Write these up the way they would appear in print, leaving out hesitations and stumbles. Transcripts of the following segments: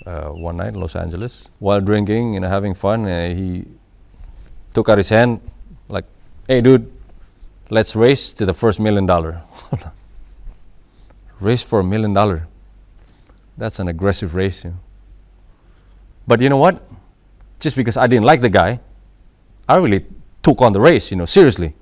one night in Los Angeles. While drinking, having fun, he took out his hand like, "Hey, dude, let's race to the first $1 million." Race for $1 million. That's an aggressive race. But you know what? Just because I didn't like the guy, I really took on the race, seriously.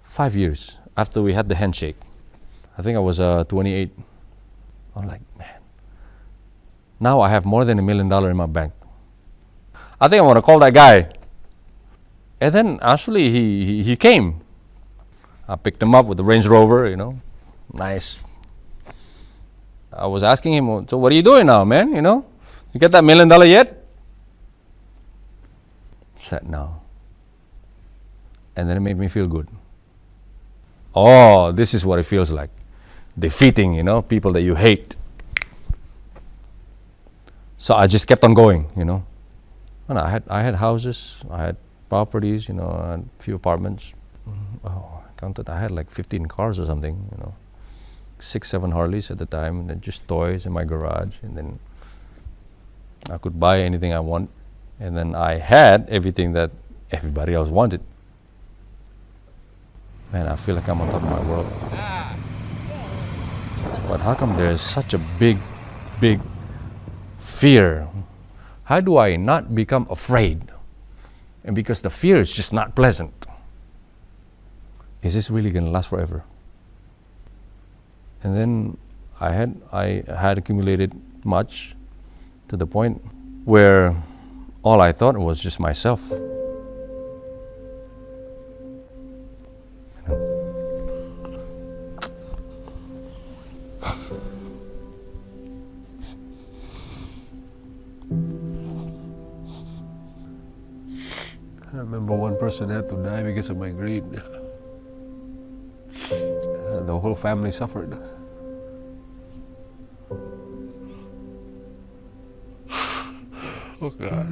5 years after we had the handshake, I think I was 28. I'm like, man, now I have more than $1 million in my bank. I think I want to call that guy. And then actually he came. I picked him up with the Range Rover, nice. I was asking him, "So what are you doing now, man? You get that $1 million yet?" He said, "No." And then it made me feel good. Oh, this is what it feels like. Defeating, people that you hate. So I just kept on going, And I had houses, I had properties, and a few apartments. Oh, I counted, I had like 15 cars or something, 6, 7 Harleys at the time, and then just toys in my garage, and then I could buy anything I want, and then I had everything that everybody else wanted. Man, I feel like I'm on top of my world. But how come there is such a big fear? How do I not become afraid? And because the fear is just not pleasant. Is this really going to last forever? And then I had accumulated much to the point where all I thought was just myself. I remember one person had to die because of my greed. The whole family suffered. Oh God.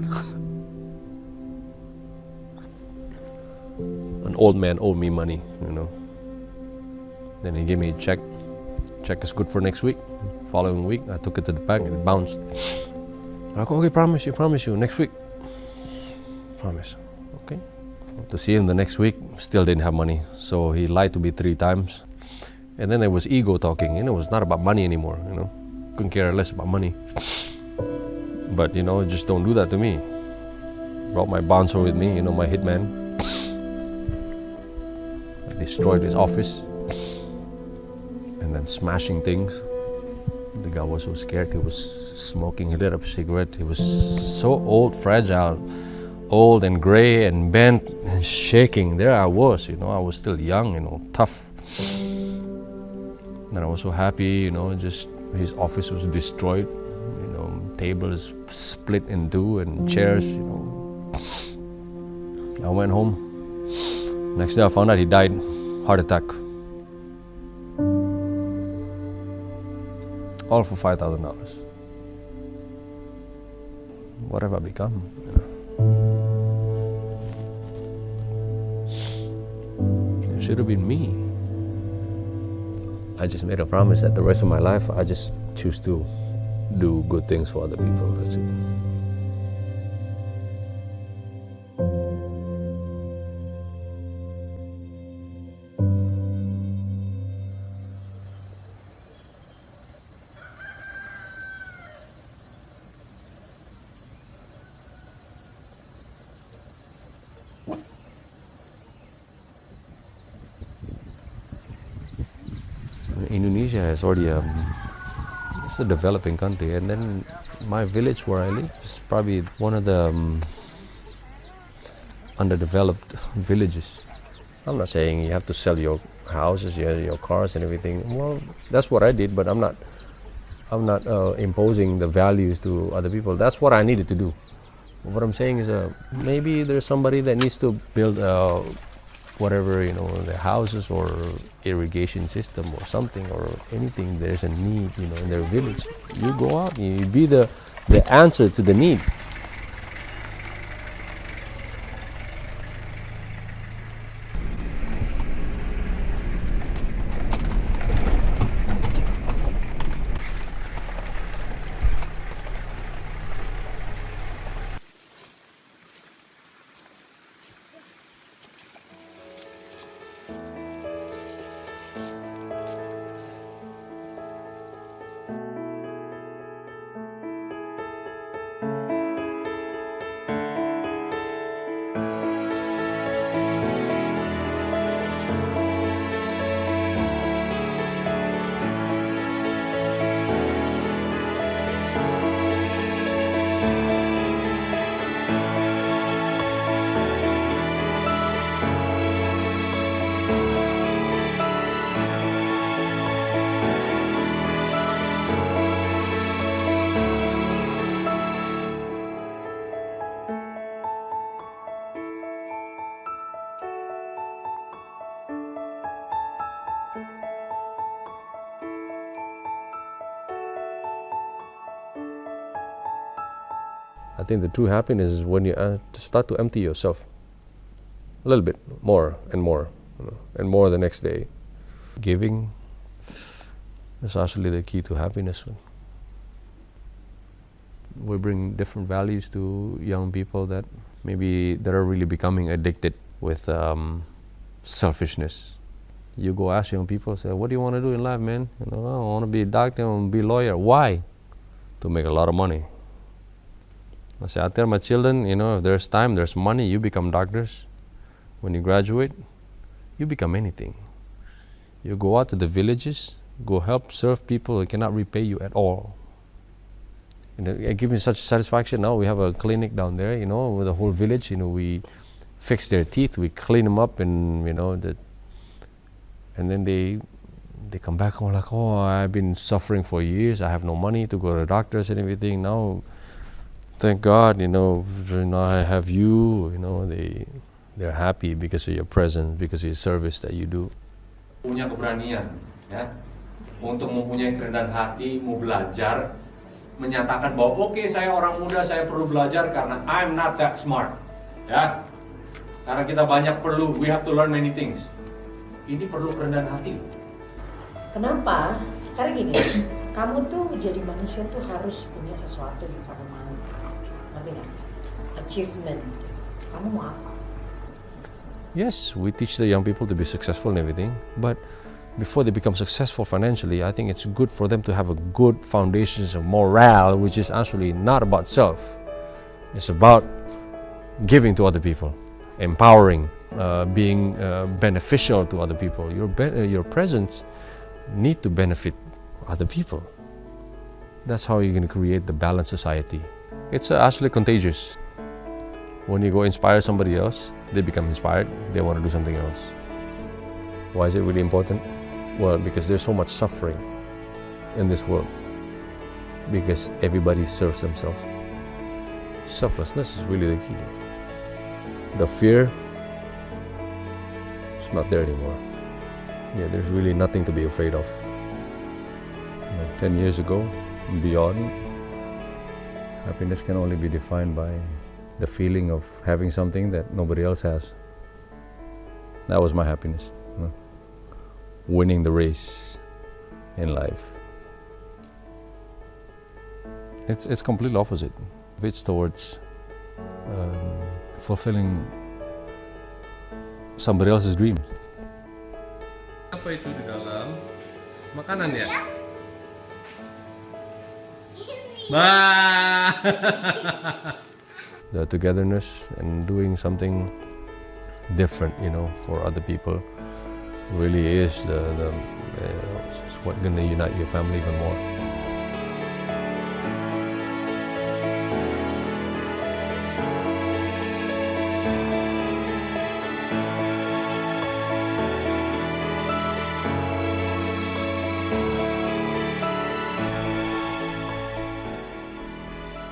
An old man owed me money, Then he gave me a check. Check is good for next week. Following week, I took it to the bank and it bounced. I go, "Okay, promise you, next week." Promise. Okay. To see him the next week, still didn't have money. So he lied to me 3 times. And then there was ego talking. It was not about money anymore, Couldn't care less about money. But, just don't do that to me. Brought my bouncer with me, my hitman. I destroyed his office. And then smashing things. The guy was so scared. He was smoking. He lit up a cigarette. He was so old, fragile. Old and gray and bent and shaking. There I was, I was still young, tough. And I was so happy, just his office was destroyed, tables split in 2 and chairs, I went home. Next day I found out he died, heart attack. All for $5,000. What have I become? It should have been me. I just made a promise that the rest of my life I just choose to do good things for other people. That's it. Indonesia is already it's a developing country, and then my village where I live is probably one of the underdeveloped villages. I'm not saying you have to sell your houses, your cars, and everything. Well, that's what I did, but I'm not imposing the values to other people. That's what I needed to do. What I'm saying is, maybe there's somebody that needs to build whatever, the houses or irrigation system or something or anything. There's a need, in their village. You go out, you be the answer to the need. I think the true happiness is when you start to empty yourself a little bit more and more, and more the next day. Giving is actually the key to happiness. We bring different values to young people that maybe that are really becoming addicted with selfishness. You go ask young people, say, what do you want to do in life, man? I want to be a doctor, I want to be a lawyer. Why? To make a lot of money. I say, I tell my children, if there's time, there's money, you become doctors. When you graduate, you become anything. You go out to the villages, go help serve people who cannot repay you at all. It gives me such satisfaction. Now we have a clinic down there, with the whole village. We fix their teeth, we clean them up, and and then they come back home like, oh, I've been suffering for years. I have no money to go to the doctors and everything. Now, thank God, I have you. They're happy because of your presence, because of your service that you do. Punya keberanian, ya, untuk mempunyai kerendahan hati, mau belajar, menyatakan bahwa oke, saya orang muda, saya perlu belajar karena I'm not that smart, ya. Karena kita banyak we have to learn many things. Ini perlu kerendahan hati. Kenapa? Karena gini, kamu tuh jadi manusia tuh harus punya sesuatu yang kamu mau. Ngerti nggak? Achievement. Kamu mau apa? Yes, we teach the young people to be successful and everything, but before they become successful financially, I think it's good for them to have a good foundation of morale, which is actually not about self. It's about giving to other people, empowering, being beneficial to other people. Your presence need to benefit other people. That's how you're going to create the balanced society. It's actually contagious. When you go inspire somebody else, they become inspired, they want to do something else. Why is it really important? Well, because there's so much suffering in this world, because everybody serves themselves. Selflessness is really the key. The fear, it's not there anymore. Yeah, there's really nothing to be afraid of. 10 years ago and beyond, happiness can only be defined by the feeling of having something that nobody else has. That was my happiness. Winning the race in life. It's completely opposite. It's towards fulfilling somebody else's dreams. Apa itu di dalam? Makanan ya? The togetherness and doing something different, for other people really is what's going to unite your family even more.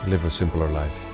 Live a simpler life.